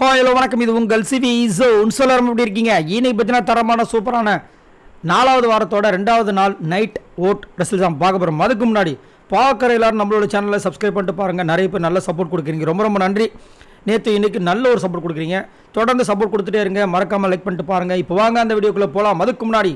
Hello வணக்கம். இது உங்கள் சிவி ஜோன். சொல்லலாம் எப்படி இருக்கீங்க? இன்னைக்கு பார்த்தீங்கன்னா தரமான சூப்பரான 4வது வாரத்தோட 2வது நாள் நைட் ஓட் ரிசல்ட்ஸ் தான் பார்க்க போகிறோம். அதுக்கு முன்னாடி பார்க்குற எல்லாரும் நம்மளோட சேனலை சப்ஸ்கிரைப் பண்ணிட்டு பாருங்கள். நிறைய பேர் நல்ல சப்போர்ட் கொடுக்குறீங்க, ரொம்ப ரொம்ப நன்றி. நேற்று இன்றைக்கி நல்ல ஒரு சப்போர்ட் கொடுக்குறீங்க, தொடர்ந்து சப்போர்ட் கொடுத்துட்டே இருங்க. மறக்காமல் லைக் பண்ணிட்டு பாருங்கள். இப்போ வாங்க அந்த வீடியோக்குள்ளே போகலாம். அதுக்கு முன்னாடி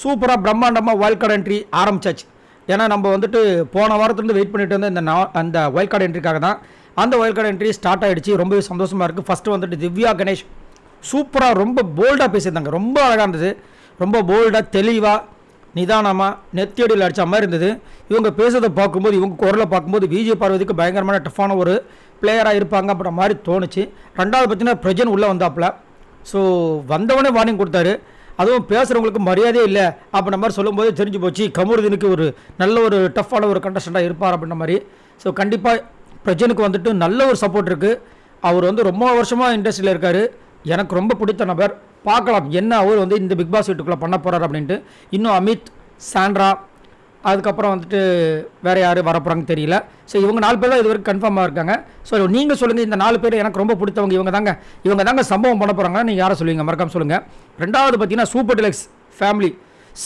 சூப்பராக பிரம்மாண்டமாக வைல்ட் கார்டு என்ட்ரி ஆரம்பிச்சாச்சு. ஏன்னா நம்ம வந்துட்டு போன வாரத்துலேருந்து வெயிட் பண்ணிட்டு இருந்த அந்த வைல்ட் கார்டு என்ட்ரிக்காக தான். அந்த வைல்ட் கார்டு என்ட்ரி ஸ்டார்ட் ஆகிடுச்சு. ரொம்பவே சந்தோஷமாக இருக்குது. ஃபஸ்ட்டு வந்துட்டு திவ்யா கணேஷ் சூப்பராக ரொம்ப போல்டாக பேசியிருந்தாங்க. ரொம்ப அழகாக இருந்தது. ரொம்ப போல்டாக தெளிவாக நிதானமாக நெத்தியடியில் அடித்த மாதிரி இருந்தது. இவங்க பேசுறதை பார்க்கும்போது, இவங்க குரலை பார்க்கும்போது விஜய் பார்வதிக்கு பயங்கரமான டஃப்பான ஒரு பிளேயராக இருப்பாங்க அப்படின்ற மாதிரி தோணுச்சு. ரெண்டாவது பார்த்தீங்கன்னா பிரஜன் உள்ளே வந்தாப்புல. ஸோ வந்தவொடனே வார்னிங் கொடுத்தாரு. அதுவும் பேசுகிறவங்களுக்கு மரியாதையே இல்லை அப்படின்ற மாதிரி சொல்லும்போது தெரிஞ்சு போச்சு கமருதீனுக்கு ஒரு நல்ல ஒரு டஃப்பான ஒரு கண்டஸ்டண்ட்டாக இருப்பார் அப்படின்ற மாதிரி. ஸோ கண்டிப்பாக பிரஜனுக்கு வந்துட்டு நல்ல ஒரு சப்போர்ட் இருக்குது. அவர் வந்து ரொம்ப வருஷமாக இண்டஸ்ட்ரியில் இருக்கார். எனக்கு ரொம்ப பிடித்த நபர். பார்க்கலாம் என்ன அவர் வந்து இந்த பிக் பாஸ் வீட்டுக்குள்ளே பண்ண போகிறார் அப்படின்ட்டு. இன்னும் அமித், சாண்ட்ரா, அதுக்கப்புறம் வந்துட்டு வேறு யார் வரப்போகிறாங்கன்னு தெரியல. ஸோ இவங்க 4 பேர் தான் இது வரைக்கும் கன்ஃபார்மாக இருக்காங்க. ஸோ நீங்கள் சொல்லுங்கள், இந்த 4 பேர் எனக்கு ரொம்ப பிடித்தவங்க இவங்க தாங்க சம்பவம் பண்ண போகிறாங்க. நீங்கள் யாரை சொல்லுவீங்க? மறக்காம சொல்லுங்கள். ரெண்டாவது பார்த்தீங்கன்னா சூப்பர் டிலக்ஸ் ஃபேமிலி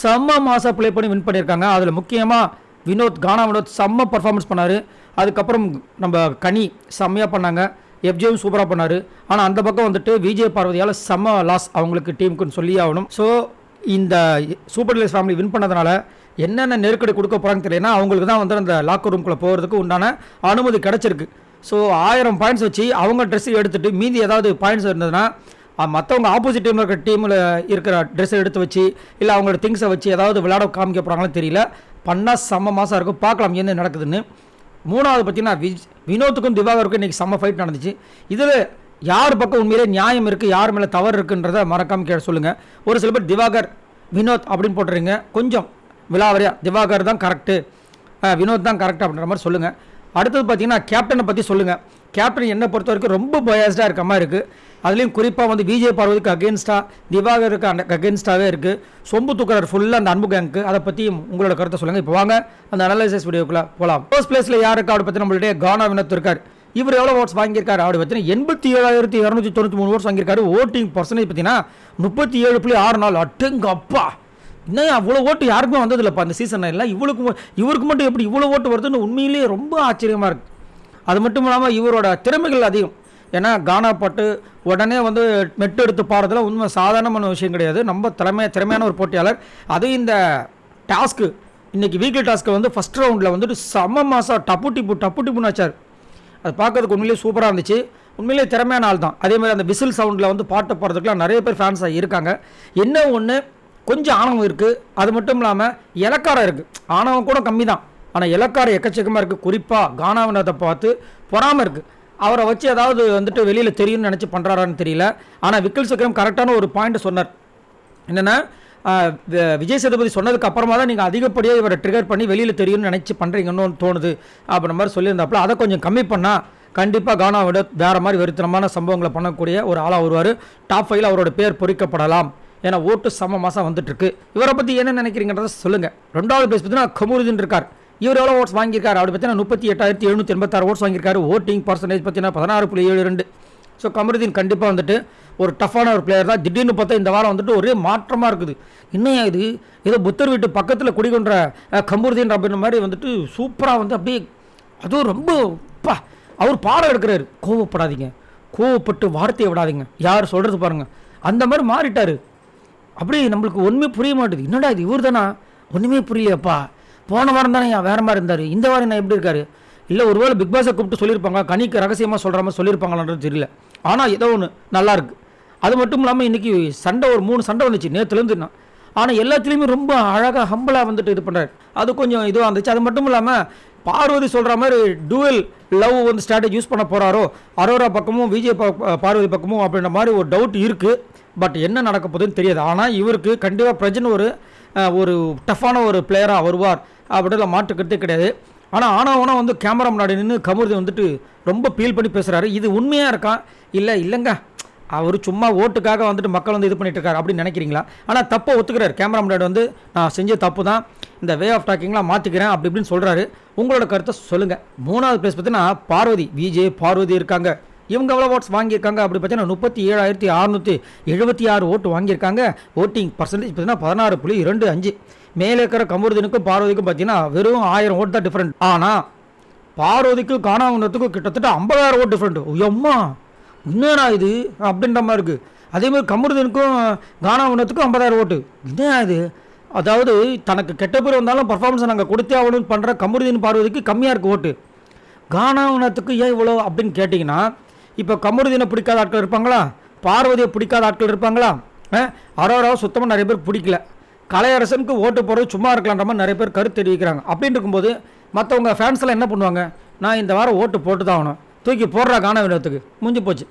செம்ம மாதம் ப்ளே பண்ணி வின் பண்ணியிருக்காங்க. அதில் முக்கியமாக கானா வினோத் செம்ம பர்ஃபார்மன்ஸ் பண்ணார். அதுக்கப்புறம் நம்ம கனி செம்மையாக பண்ணாங்க. எஃப்ஜேவும் சூப்பராக பண்ணார். ஆனால் அந்த பக்கம் வந்துட்டு விஜய் பார்வதியால் செம்ம லாஸ் அவங்களுக்கு டீமுக்குன்னு சொல்லி ஆகணும். ஸோ இந்த சூப்பர் டிலக்ஸ் ஃபேமிலி வின் பண்ணதுனால என்னென்ன நெருக்கடி கொடுக்க போகிறாங்கன்னு தெரியலனா அவங்களுக்கு தான் வந்து அந்த லாக்கர் ரூம்குள்ளே போகிறதுக்கு உண்டான அனுமதி கிடச்சிருக்கு. ஸோ 1000 பாயிண்ட்ஸ் வச்சு அவங்க ட்ரெஸ்ஸை எடுத்துகிட்டு மீதி ஏதாவது பாயிண்ட்ஸ் இருந்ததுன்னா மற்றவங்க ஆப்போசிட் டீமில் இருக்கிற ட்ரெஸ்ஸை எடுத்து வச்சு இல்லை அவங்களோட திங்ஸை வச்சு ஏதாவது விளையாட காமிக்க போகிறாங்களோ தெரியல. பண்ணால் செம்ம மாதம் இருக்கும். பார்க்கலாம் என்ன நடக்குதுன்னு. மூணாவது பார்த்தீங்கன்னா வினோத்துக்கும் திவாகருக்கும் இன்றைக்கி செம்ம ஃபைட் நடந்துச்சு. இதில் யார் பக்கம் உண்மையிலே நியாயம் இருக்குது, யார் மேலே தவறு இருக்குன்றதை மறக்காமல் கேட்க சொல்லுங்கள். ஒரு சில பேர் திவாகர் வினோத் அப்படின்னு போட்டுறீங்க. கொஞ்சம் விலாவரியா திவாகர் தான் கரெக்டு, வினோத் தான் கரெக்டு அப்படின்ற மாதிரி சொல்லுங்கள். அடுத்தது பார்த்தீங்கன்னா கேப்டனை பற்றி சொல்லுங்கள். கேப்டன் என்னை பொறுத்த வரைக்கும் ரொம்ப பயாஸ்டாக இருக்க மாதிரி இருக்குது. அதுலேயும் குறிப்பாக வந்து விஜய் பார்வதிக்கு அகேன்ஸ்டாக, திவாகருக்கு அகேன்ஸ்டாகவே இருக்குது. சொம்பு தூக்குறார் ஃபுல்லாக அந்த அன்பு கேங்க்கு. அதை பற்றி உங்களோட கருத்தை சொல்லுங்கள். இப்போ வாங்க அந்த அனலைசிஸ் வீடியோக்குள்ளே போகலாம். ஃபர்ஸ்ட் பிளேஸில் யாருக்கு அப்படி பற்றி நம்மளுடைய கானா வினோத் இருக்கார். இவர் எவ்வளோ ஓட்ஸ் வாங்கியிருக்காரு அப்படி பார்த்தீங்கன்னா 87,293 ஓட்ஸ் வாங்கியிருக்காரு. ஓட்டிங் பர்சன்டேஜ் பார்த்தீங்கன்னா 37.64. அட்டுங்க அப்பா, இன்னும் அவ்வளோ ஓட்டு யாருக்குமே வந்ததில்லைப்பா இந்த சீசன். இல்லை இவருக்கு மட்டும் எப்படி இவ்வளோ ஓட்டு வருதுன்னு உண்மையிலேயே ரொம்ப ஆச்சரியமாக இருக்குது. அது மட்டும் இல்லாமல் இவரோட திறமைகள் அதிகம். ஏன்னா கானா பாட்டு உடனே வந்து மெட்டு எடுத்து பாடுறதுல உண்மை சாதாரணமான விஷயம் கிடையாது. நம்ம திறமையான ஒரு போட்டியாளர். அதுவும் இந்த டாஸ்க்கு இன்றைக்கி வீக்லி டாஸ்க்கை வந்து ஃபஸ்ட் ரவுண்டில் வந்துட்டு செம்ம மாதம் டப்பு டிப்புன்னு வச்சார். அது பார்க்கறதுக்கு உண்மையிலேயே சூப்பராக இருந்துச்சு. உண்மையிலேயே திறமையான ஆள் தான். அதேமாதிரி அந்த விசில் சவுண்டில் வந்து பாட்டு பாடுறதுக்குலாம் நிறைய பேர் ஃபேன்ஸாக இருக்காங்க. என்ன ஒன்று, கொஞ்சம் ஆணவம் இருக்குது. அது மட்டும் இல்லாமல் இலக்காரம் இருக்குது. ஆணவம் கூட கம்மி தான், ஆனால் இலக்காரம் எக்கச்சக்கமாக இருக்குது. குறிப்பாக கானாவினத்தை பார்த்து பொறாமல் இருக்குது. அவரை வச்சு ஏதாவது வந்துட்டு வெளியில் தெரியும்னு நினச்சி பண்ணுறாரான்னு தெரியல. ஆனால் விக்கல் சக்கரம் கரெக்டான ஒரு பாயிண்ட் சொன்னார். என்னென்னா விஜய் சேதுபதி சொன்னதுக்கு அப்புறமா தான் நீங்கள் அதிகப்படியாக இவரை ட்ரிகர் பண்ணி வெளியில் தெரியும்னு நினச்சி பண்ணுறீங்கன்னு தோணுது அப்படின்ற மாதிரி சொல்லியிருந்தாப்புல. அதை கொஞ்சம் கம்மி பண்ணால் கண்டிப்பாக கானாவோட வேறு மாதிரி வெறித்தனமான சம்பவங்களை பண்ணக்கூடிய ஒரு ஆளாக வருவார். டாப் 5ல் அவரோட பேர் பொறிக்கப்படலாம். ஏன்னா ஓட்டு செம்ம மாதம் வந்துட்டுருக்கு. இவரை பற்றி என்ன நினைக்கிறீங்கிறத சொல்லுங்கள். ரெண்டாவது பிளேஸ் பார்த்தீங்கன்னா கமருதீன் இருக்கார். இவர் எவ்வளோ ஓட்ஸ் வாங்கியிருக்காரு அப்படி பார்த்தீங்கன்னா 38,786 ஓட்ஸ் வாங்கியிருக்காரு. ஓட்டிங் பர்சன்டேஜ் பார்த்தீங்கன்னா 16.72. ஸோ கமருதீன் கண்டிப்பாக வந்துட்டு ஒரு டஃப்பான ஒரு பிளேயர் தான். திடீர்னு பார்த்தா இந்த வாரம் வந்துட்டு ஒரே மாற்றமாக இருக்குது. இன்னும் இது ஏதோ புத்தர் வீட்டு பக்கத்தில் குடிகொன்ற கமருதீன் அப்படின்ற மாதிரி வந்துட்டு சூப்பராக வந்து அப்படியே அதுவும் ரொம்ப அவர் பாடம் எடுக்கிறாரு. கோவப்படாதீங்க, கோவப்பட்டு வார்த்தையை விடாதீங்க, யார் சொல்கிறது பாருங்கள், அந்த மாதிரி மாறிட்டார். அப்படியே நம்மளுக்கு ஒன்றுமே புரிய மாட்டேது. என்னடா இது இவர் தானா, ஒன்றுமே புரியலையப்பா. போன வாரம் தானே வேறு மாதிரி இருந்தார், இந்த வாரம் நான் எப்படி இருக்காரு? இல்லை ஒருவேளை பிக் பாஸை கூப்பிட்டு சொல்லியிருப்பாங்க, கனிக்கு ரகசியமாக சொல்கிற மாதிரி சொல்லியிருப்பாங்களான்றது தெரியல. ஆனால் ஏதோ ஒன்று நல்லாயிருக்கு. அது மட்டும் இல்லாமல் இன்றைக்கி ஒரு 3 சண்டை வந்துச்சு நேற்றுலேருந்து. ஆனால் எல்லாத்துலேயுமே ரொம்ப அழகாக ஹம்பிளாக வந்துட்டு இது பண்ணுறாரு. அது கொஞ்சம் இதுவாக இருந்துச்சு. அது மட்டும் இல்லாமல் பார்வதி சொல்கிற மாதிரி டூவல் லவ் வந்து ஸ்ட்ராட்டஜி யூஸ் பண்ண போகிறாரோ அரோரா பக்கமும் விஜய் பார்வதி பக்கமும் அப்படின்ற மாதிரி ஒரு டவுட் இருக்குது. பட் என்ன நடக்க போகுதுன்னு தெரியாது. ஆனால் இவருக்கு கண்டிப்பாக பிரஜன் ஒரு டஃப்பான ஒரு பிளேயராக வருவார் அப்படின்ற மாற்றுக்கிறதே கிடையாது. ஆனால் ஆனவனா வந்து கேமரா முன்னாடி நின்று கமருதீன் வந்துட்டு ரொம்ப ஃபீல் பண்ணி பேசுகிறாரு. இது உண்மையாக இருக்கா இல்லைங்க அவர் சும்மா ஓட்டுக்காக வந்துட்டு மக்கள் வந்து இது பண்ணிட்டு இருக்காரு அப்படின்னு நினைக்கிறீங்களா? ஆனால் தப்பை ஒத்துக்கிறார். கேமரா முன்னாடி வந்து நான் செஞ்ச தப்பு தான், இந்த வே ஆஃப் டாக்கிங்லாம் மாற்றிக்கிறேன் அப்படி இப்படின்னு சொல்கிறாரு. உங்களோட கருத்தை சொல்லுங்கள். 3வது பிளேஸ் பார்த்தீங்கன்னா பார்வதி, விஜய் பார்வதி இருக்காங்க. இவங்க எவ்வளோ ஓட்ஸ் வாங்கியிருக்காங்க அப்படி பார்த்தீங்கன்னா 37,676 ஓட்டு வாங்கியிருக்காங்க. ஓட்டிங் பர்சன்டேஜ் பார்த்தீங்கன்னா 16.25. மேலே இருக்கிற கமருதீனுக்கும் பார்வதிக்கும் பார்த்தீங்கன்னா வெறும் 1000 ஓட்டு தான் டிஃப்ரெண்ட். ஆனால் பார்வதிக்கும் காணாமத்துக்கும் கிட்டத்தட்ட 50,000 ஓட்டு டிஃப்ரெண்ட். ஐயம்மா என்னடா இது அப்படின்ற மாதிரி இருக்குது. அதேமாதிரி கமருதீனுக்கும் காணாமத்துக்கும் 50,000 ஓட்டு. என்ன இது? அதாவது தனக்கு கெட்ட பேர் வந்தாலும் பர்ஃபார்மன்ஸை நாங்கள் கொடுத்தே ஆகணும்னு பண்ணுற கமருதீன் பார்வதிக்கு கம்மியாக இருக்குது ஓட்டு. காணாமத்துக்கு ஏன் இவ்வளோ அப்படின்னு கேட்டிங்கன்னா, இப்போ கமருதீனை பிடிக்காத ஆட்கள் இருப்பாங்களா, பார்வதியை பிடிக்காத ஆட்கள் இருப்பாங்களா, அரோராவை சுத்தமாக நிறைய பேர் பிடிக்கல. கலையரசனுக்கு ஓட்டு போடுறது சும்மா இருக்கலான்ற மாதிரி நிறைய பேர் கருத்து தெரிவிக்கிறாங்க. அப்படின்னு இருக்கும்போது மற்றவங்க ஃபேன்ஸ்லாம் என்ன பண்ணுவாங்க, நான் இந்த வாரம் ஓட்டு போட்டு தான் ஆகணும், தூக்கி போடுறா காணாவினத்துக்கு, முடிஞ்சு போச்சு.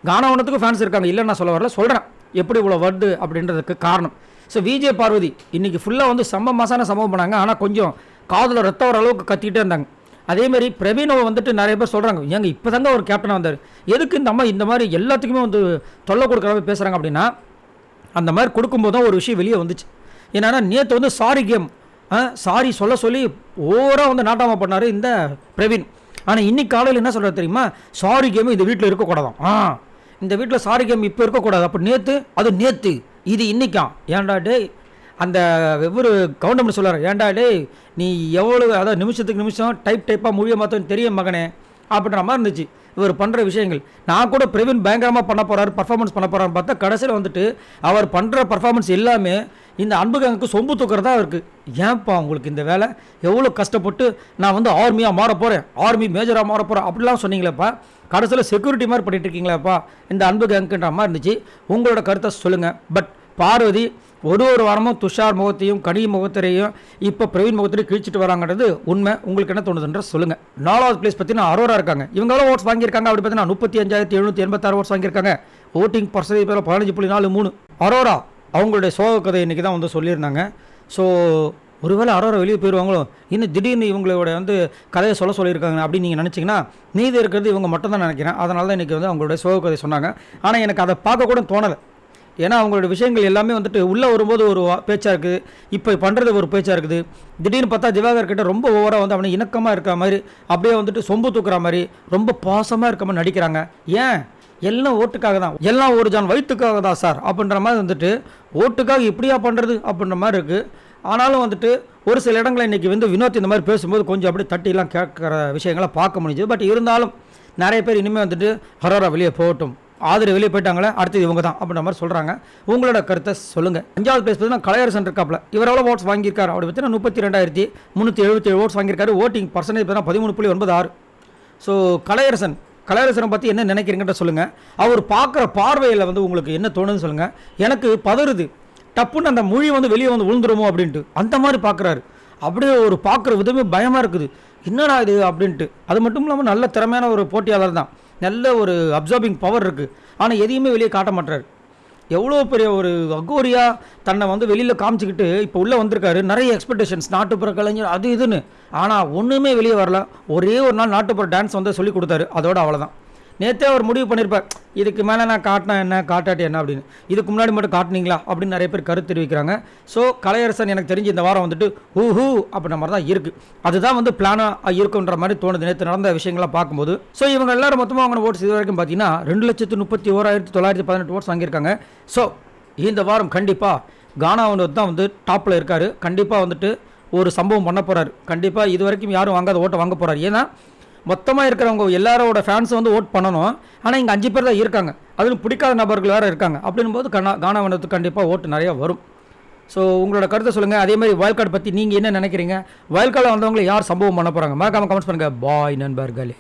காணாவினத்துக்கு ஃபேன்ஸ் இருக்காங்க, இல்லை நான் சொல்ல வரல, சொல்கிறேன் எப்படி இவ்வளோ வருது அப்படின்றதுக்கு காரணம். ஸோ விஜய் பார்வதி இன்றைக்கி ஃபுல்லாக வந்து செம்ம மாசான சம்பவம் பண்ணாங்க. ஆனால் கொஞ்சம் காதில் ரத்தம் வர அளவுக்கு கத்திக்கிட்டே இருந்தாங்க. அதேமாதிரி பிரவீனை வந்துட்டு நிறைய பேர் சொல்கிறாங்க, ஏங்க இப்போ தாங்க ஒரு கேப்டனாக வந்தார், எதுக்கு இந்த அம்மா இந்த மாதிரி எல்லாத்துக்குமே வந்து தொல்லை கொடுக்குற மாதிரி பேசுகிறாங்க அப்படின்னா, அந்த மாதிரி கொடுக்கும்போது தான் ஒரு விஷயம் வெளியே வந்துச்சு. என்னென்னா நேற்று வந்து சாரி கேம் சாரி சொல்ல சொல்லி ஓவராக வந்து நாட்டாமல் பண்ணார் இந்த பிரவீன். ஆனால் இன்னைக்கு காலையில் என்ன சொல்கிறது தெரியுமா, சாரி கேம் இந்த வீட்டில் இருக்கக்கூடாதான், இந்த வீட்டில் சாரி கேம் இப்போ இருக்கக்கூடாது. அப்போ நேற்று அது நேற்று இது இன்றைக்காம். ஏன்டா டே அந்த வெவ்வேறு கவுண்டமெண்ட் சொல்கிறார், ஏன்டா டே நீ எவ்வளோ அதாவது நிமிஷத்துக்கு நிமிஷம் டைப்பாக மொழியை மாற்றன்னு தெரியும் மகனே அப்படின்ற மாதிரி இருந்துச்சு இவர் பண்ணுற விஷயங்கள். நான் கூட பிரவீன் பயங்கரமாக பண்ண போகிறாரு, பர்ஃபார்மன்ஸ் பண்ண போகிறான்னு பார்த்தா கடைசியில் வந்துட்டு அவர் பண்ணுற பர்ஃபார்மன்ஸ் எல்லாமே இந்த அன்புக்கு சொம்பு தூக்கிறதா இருக்குது. ஏன்ப்பா உங்களுக்கு இந்த வேலை, எவ்வளோ கஷ்டப்பட்டு நான் வந்து ஆர்மியாக மாற போகிறேன், ஆர்மி மேஜராக மாற போகிறேன் அப்படிலாம் சொன்னீங்களேப்பா, கடைசியில் செக்யூரிட்டி மாதிரி பண்ணிட்டு இருக்கீங்களாப்பா இந்த அன்பு கேங்குன்ற மாதிரி இருந்துச்சு. உங்களோட கருத்தை சொல்லுங்கள். பட் பார்வதி ஒரு வாரமும் துஷார் முகத்தையும் கனி முகத்திரையும் இப்போ பிரவீன் முகத்திரையும் கிழிச்சிட்டு வராங்கிறது உண்மை. உங்களுக்கு என்ன தோணுதுன்ற சொல்லுங்கள். 4வது பிளேஸ் பார்த்தீங்கன்னா அரோரா இருக்காங்க. இவங்களும் ஓட்ஸ் வாங்கியிருக்காங்க அப்படி பார்த்தீங்கன்னா 35,786 ஓட்ஸ் வாங்கியிருக்காங்க. Voting percentage 15.43. அரோரா அவங்களுடைய சோக கதை இன்றைக்கி தான் வந்து சொல்லியிருந்தாங்க. ஸோ ஒருவேளை அரோரா வெளியே போயிடுவாங்களோ, இன்னும் திடீர்னு இவங்களோட வந்து கதையை சொல்லியிருக்காங்க அப்படின்னு நீங்கள் நினச்சிங்கன்னா மீதி இருக்கிறது இவங்க மட்டும் தான் நினைக்கிறேன். அதனால தான் இன்றைக்கி வந்து அவங்களுடைய சோக கதை சொன்னாங்க. ஆனால் எனக்கு அதை பார்க்க கூட தோணலை. ஏன்னா அவங்களோட விஷயங்கள் எல்லாமே வந்துட்டு உள்ளே வரும்போது ஒரு பேச்சாக இருக்குது, இப்போ பண்ணுறது ஒரு பேச்சாக இருக்குது. திடீர்னு பார்த்தா திவாகர் கிட்ட ரொம்ப ஓவராக வந்து அவனை இணக்கமாக இருக்கிற மாதிரி, அப்படியே வந்துட்டு சொம்பு தூக்குற மாதிரி, ரொம்ப பாசமாக இருக்க மாதிரி நடிக்கிறாங்க. ஏன் எல்லாம் ஓட்டுக்காக தான், எல்லாம் ஒரு ஜான் வயிற்றுக்காக தான் சார் அப்படின்ற மாதிரி வந்துட்டு ஓட்டுக்காக இப்படியா பண்ணுறது அப்படின்ற மாதிரி இருக்குது. ஆனாலும் வந்துட்டு ஒரு சில இடங்களில் இன்றைக்கி வந்து வினோத் இந்த மாதிரி பேசும்போது கொஞ்சம் அப்படியே தட்டிலாம் கேட்குற விஷயங்களை பார்க்க முடிஞ்சுது. பட் இருந்தாலும் நிறைய பேர் இனிமேல் வந்துட்டு அரோரா வெளியே போகட்டும், ஆதரவு வெளியே போயிட்டாங்களே அடுத்தது இவங்க தான் அப்படின்ற மாதிரி சொல்கிறாங்க. உங்களோட கருத்தை சொல்லுங்கள். 5வது பிளேஸ் பார்த்தீங்கன்னா கலையரசன் இருக்காப்புல. இவர் எவ்வளோ ஓட்ஸ் வாங்கியிருக்காரு அப்படி பார்த்தீங்கன்னா 32,377 ஓட்ஸ் வாங்கியிருக்காரு. ஓட்டிங் பர்சன்டேஜ் பார்த்தீங்கன்னா 13.96. ஸோ கலையரசனை பற்றி என்ன நினைக்கிறீங்கன்ற சொல்லுங்கள். அவர் பார்க்குற பார்வையில் வந்து உங்களுக்கு என்ன தோணுதுன்னு சொல்லுங்கள். எனக்கு பதறுது, டப்புன்னு அந்த மொழி வந்து வெளியே வந்து விழுந்துருமோ அப்படின்ட்டு அந்த மாதிரி பார்க்குறாரு. அப்படியே ஒரு பார்க்குற விதமே பயமாக இருக்குது, என்னடா இது அப்படின்ட்டு. அது மட்டும் இல்லாமல் நல்ல திறமையான ஒரு போட்டியாளர் தான், நல்ல ஒரு அப்சர்விங் பவர் இருக்குது. ஆனால் எதையுமே வெளியே காட்ட மாட்டார். எவ்வளோ பெரிய ஒரு அகோரியாக தன்னை வந்து வெளியில் காமிச்சிக்கிட்டு இப்போ உள்ளே வந்திருக்காரு. நிறைய எக்ஸ்பெக்டேஷன்ஸ், நாட்டுப்புற கலைஞர் அது இதுன்னு. ஆனால் ஒன்றுமே வெளியே வரல. ஒரே ஒரு நாள் நாட்டுப்புற டான்ஸ் வந்து சொல்லி கொடுத்தாரு, அதோட அவ்வளோதான். நேற்றே அவர் முடிவு பண்ணியிருப்பார், இதுக்கு மேலே நான் காட்டினா என்ன காட்டாட்டி என்ன அப்படின்னு. இதுக்கு முன்னாடி மட்டும் காட்டினீங்களா அப்படின்னு நிறைய பேர் கருத்து தெரிவிக்கிறாங்க. ஸோ கலையரசன் எனக்கு தெரிஞ்சு இந்த வாரம் வந்துட்டு ஹூ அப்படின்ற மாதிரி தான் இருக்குது. அதுதான் வந்து பிளானாக இருக்குன்ற மாதிரி தோணுது நேற்று நடந்த விஷயங்கள்லாம் பார்க்கும்போது. ஸோ இவங்க எல்லாரும் மொத்தமாக வாங்கின ஓட்ஸ் இது வரைக்கும் பார்த்தீங்கன்னா 2,31,918 ஓட்ஸ் வாங்கியிருக்காங்க. ஸோ இந்த வாரம் கண்டிப்பாக கானாவினோத் தான் வந்து டாப்பில் இருக்கார். கண்டிப்பாக வந்துட்டு ஒரு சம்பவம் பண்ண போகிறாரு. கண்டிப்பாக இது வரைக்கும் யாரும் வாங்காத ஓட்டை வாங்க போகிறார். ஏன்னா மொத்தமாக இருக்கிறவங்க எல்லாரோட ஃபேன்ஸை வந்து ஓட் பண்ணணும். ஆனால் இங்கே 5 பேர் தான் இருக்காங்க, அதுவும் பிடிக்காத நபர்கள் வேறு இருக்காங்க. அப்படின்னும் போது கானாவினத்துக்கு கண்டிப்பாக ஓட்டு நிறையா வரும். ஸோ உங்களோட கருத்தை சொல்லுங்கள். அதே மாதிரி வயல் கார்டு பற்றி நீங்கள் என்ன நினைக்கிறீங்க? வயல் கார்டில் வந்தவங்களை யார் சம்பவம் பண்ண போகிறாங்க? மறக்காமல் கமெண்ட்ஸ் பண்ணுங்கள். பாய் நண்பர்களே.